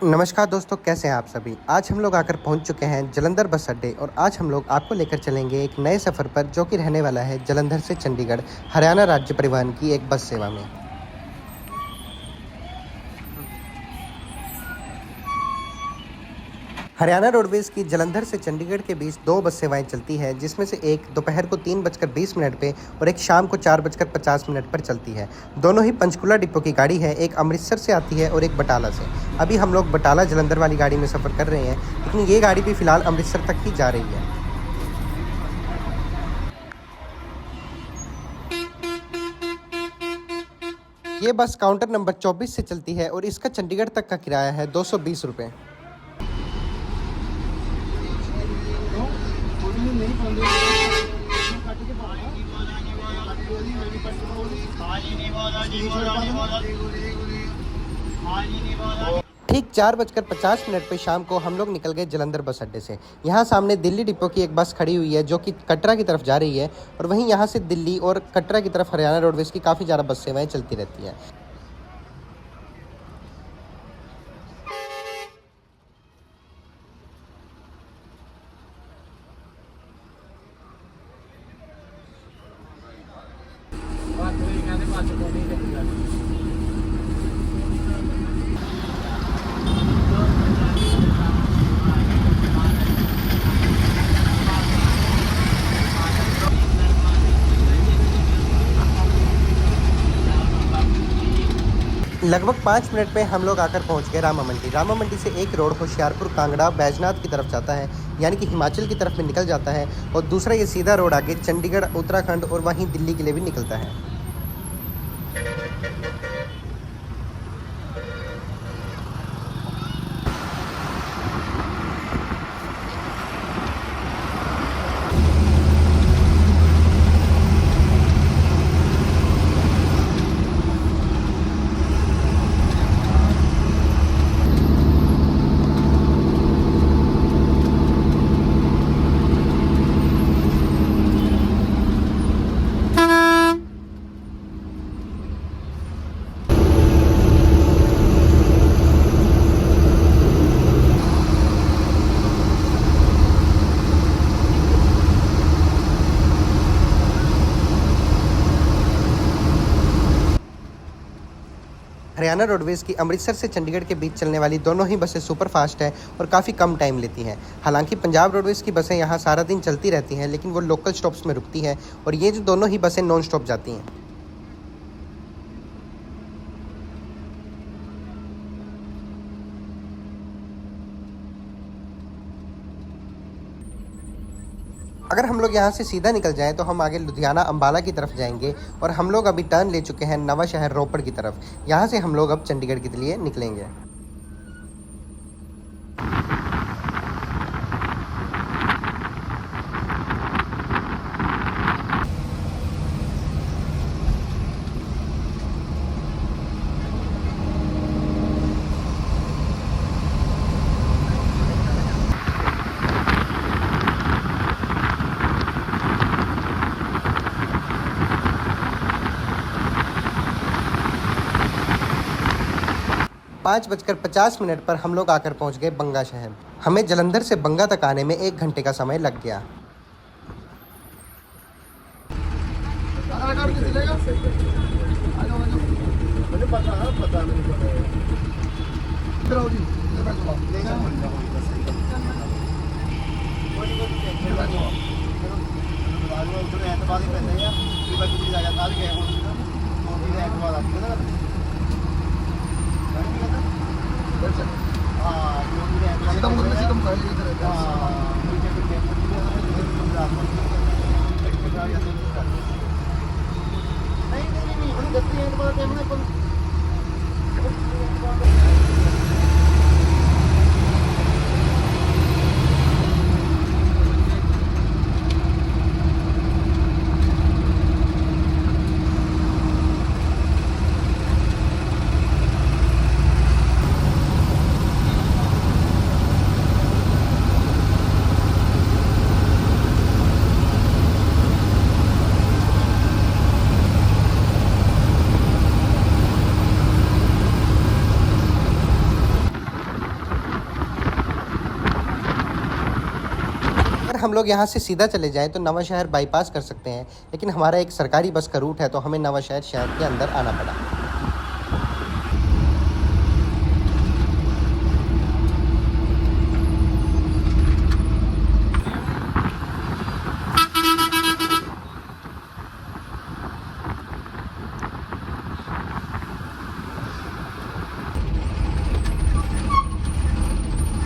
नमस्कार दोस्तों, कैसे हैं आप सभी। आज हम लोग आकर पहुंच चुके हैं जलंधर बस अड्डे और आज हम लोग आपको लेकर चलेंगे एक नए सफ़र पर जो कि रहने वाला है जलंधर से चंडीगढ़ हरियाणा राज्य परिवहन की एक बस सेवा में। हरियाणा रोडवेज़ की जलंधर से चंडीगढ़ के बीच दो बस सेवाएं चलती है, जिसमें से एक दोपहर को 3:20 पे और एक शाम को 4:50 पर चलती है। दोनों ही पंचकुला डिपो की गाड़ी है, एक अमृतसर से आती है और एक बटाला से। अभी हम लोग बटाला जलंधर वाली गाड़ी में सफ़र कर रहे हैं, लेकिन ये गाड़ी भी फ़िलहाल अमृतसर तक ही जा रही है। ये बस काउंटर नंबर 24 से चलती है और इसका चंडीगढ़ तक का किराया है 220 रुपये। ठीक 4:50 पे शाम को हम लोग निकल गए जलंधर बस अड्डे से। यहाँ सामने दिल्ली डिपो की एक बस खड़ी हुई है जो कि कटरा की तरफ जा रही है और वहीं यहाँ से दिल्ली और कटरा की तरफ हरियाणा रोडवेज़ की काफ़ी ज़्यादा बस सेवाएं चलती रहती हैं। लगभग 5 मिनट में हम लोग आकर पहुंच गए रामा मंडी। रामा मंडी से एक रोड होशियारपुर कांगड़ा बैजनाथ की तरफ जाता है, यानी कि हिमाचल की तरफ में निकल जाता है, और दूसरा ये सीधा रोड आगे चंडीगढ़, उत्तराखंड और वहीं दिल्ली के लिए भी निकलता है। हरियाणा रोडवेज़ की अमृतसर से चंडीगढ़ के बीच चलने वाली दोनों ही बसें सुपर फास्ट है और काफ़ी कम टाइम लेती हैं। हालांकि पंजाब रोडवेज़ की बसें यहाँ सारा दिन चलती रहती हैं, लेकिन वो लोकल स्टॉप्स में रुकती हैं और ये जो दोनों ही बसें नॉन स्टॉप जाती हैं। अगर हम लोग यहाँ से सीधा निकल जाएं तो हम आगे लुधियाना अंबाला की तरफ जाएंगे और हम लोग अभी टर्न ले चुके हैं नवा शहर रोपड़ की तरफ। यहाँ से हम लोग अब चंडीगढ़ के लिए निकलेंगे। 5:50 पर हम लोग आकर पहुंच गए बंगा शहर। हमें जलंधर से बंगा तक आने में 1 घंटे का समय लग गया। हम लोग यहाँ से सीधा चले जाएँ तो नवां शहर बाईपास कर सकते हैं, लेकिन हमारा एक सरकारी बस का रूट है तो हमें नवां शहर शहर के अंदर आना पड़ा।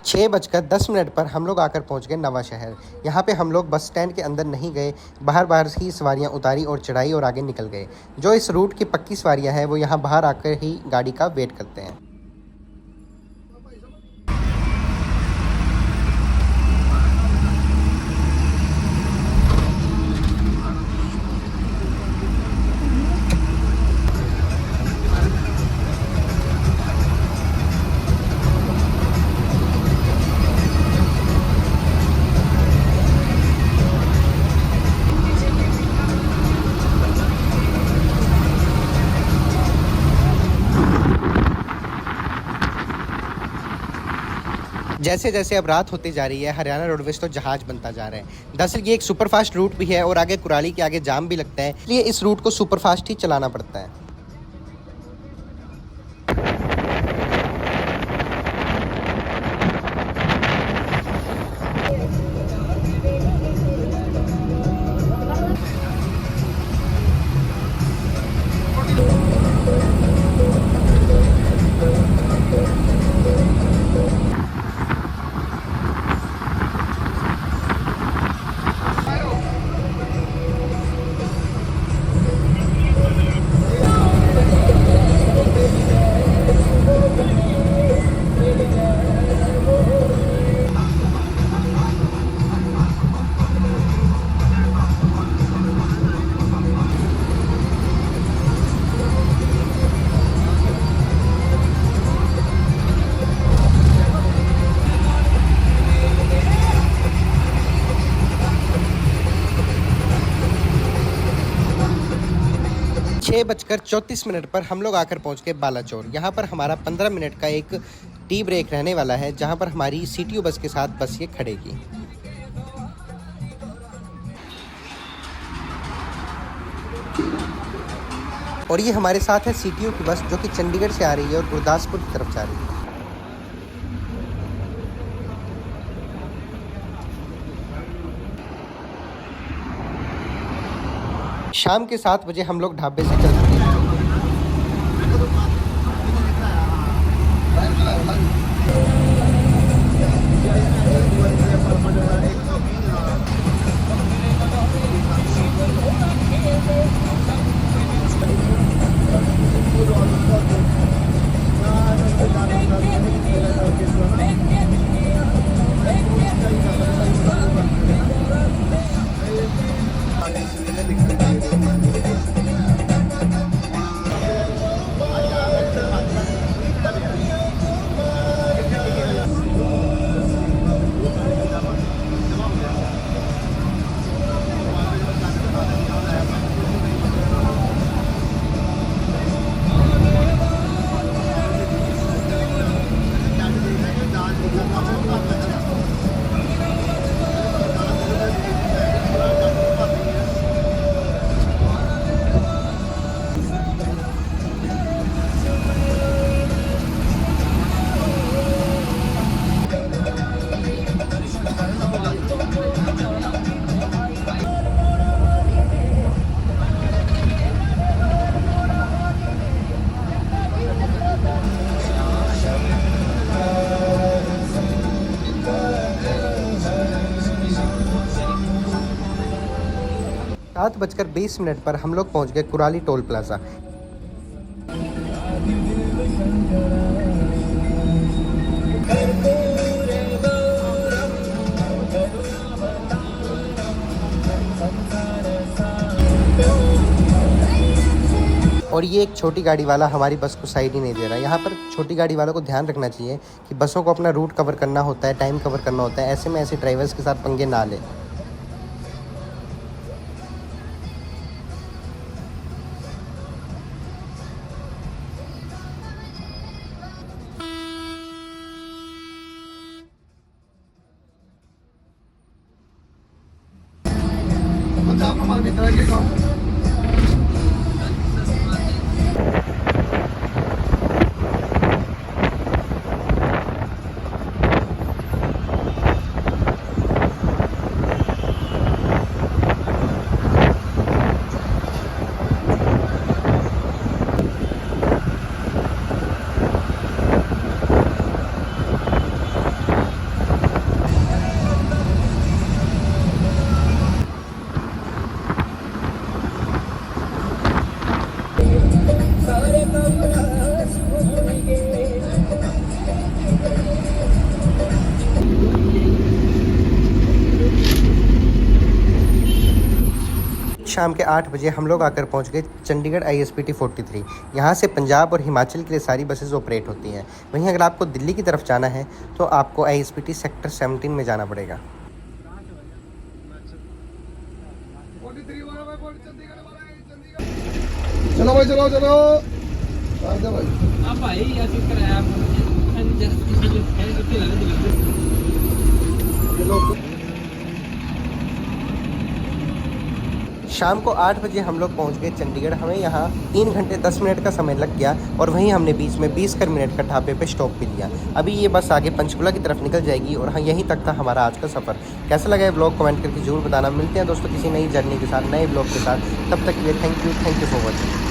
6:10 पर हम लोग आकर पहुंच गए नवां शहर। यहाँ पे हम लोग बस स्टैंड के अंदर नहीं गए, बाहर बाहर ही सवारियाँ उतारी और चढ़ाई और आगे निकल गए। जो इस रूट की पक्की सवारियाँ हैं वो यहाँ बाहर आकर ही गाड़ी का वेट करते हैं। जैसे जैसे अब रात होती जा रही है, हरियाणा रोडवेज तो जहाज बनता जा रहा है। दरअसल ये एक सुपरफास्ट रूट भी है और आगे कुराली के आगे जाम भी लगता है, इसलिए इस रूट को सुपरफास्ट ही चलाना पड़ता है। छः बजकर 34 पर हम लोग आकर पहुंच गए बालाचौर। यहाँ पर हमारा 15 मिनट का एक टी ब्रेक रहने वाला है, जहाँ पर हमारी सीटीयू बस के साथ बस ये खड़ेगी। और ये हमारे साथ है सीटीयू की बस, जो कि चंडीगढ़ से आ रही है और गुरदासपुर की तरफ जा रही है। शाम के 7 बजे हम लोग ढाबे से चल चुके हैं। सात बजकर 20 पर हम लोग पहुंच गए कुराली टोल प्लाजा। और ये एक छोटी गाड़ी वाला हमारी बस को साइड ही नहीं दे रहा। यहाँ पर छोटी गाड़ी वालों को ध्यान रखना चाहिए कि बसों को अपना रूट कवर करना होता है, टाइम कवर करना होता है। ऐसे में ऐसे ड्राइवर्स के साथ पंगे ना लें। शाम के 8 बजे हम लोग आकर पहुंच गए चंडीगढ़ ISPT 43। यहाँ से पंजाब और हिमाचल के लिए सारी बसेस ऑपरेट होती हैं। वहीं अगर आपको दिल्ली की तरफ जाना है तो आपको ISPT सेक्टर 17 में जाना पड़ेगा। चलो भाई चलो चलो भाई अब भाई ऐसे कराया शाम को 8 बजे हम लोग पहुंच गए चंडीगढ़। हमें यहाँ 3 घंटे 10 मिनट का समय लग गया और वहीं हमने बीच में 20 मिनट का ढाबे पे स्टॉप भी लिया। अभी ये बस आगे पंचकुला की तरफ निकल जाएगी और हाँ, यहीं तक था हमारा आज का सफ़र। कैसा लगा ये ब्लॉग कमेंट करके जरूर बताना। मिलते हैं दोस्तों किसी नई जर्नी के साथ, नए ब्लॉग के साथ। तब तक के लिए थैंक यू फॉर वॉचिंग।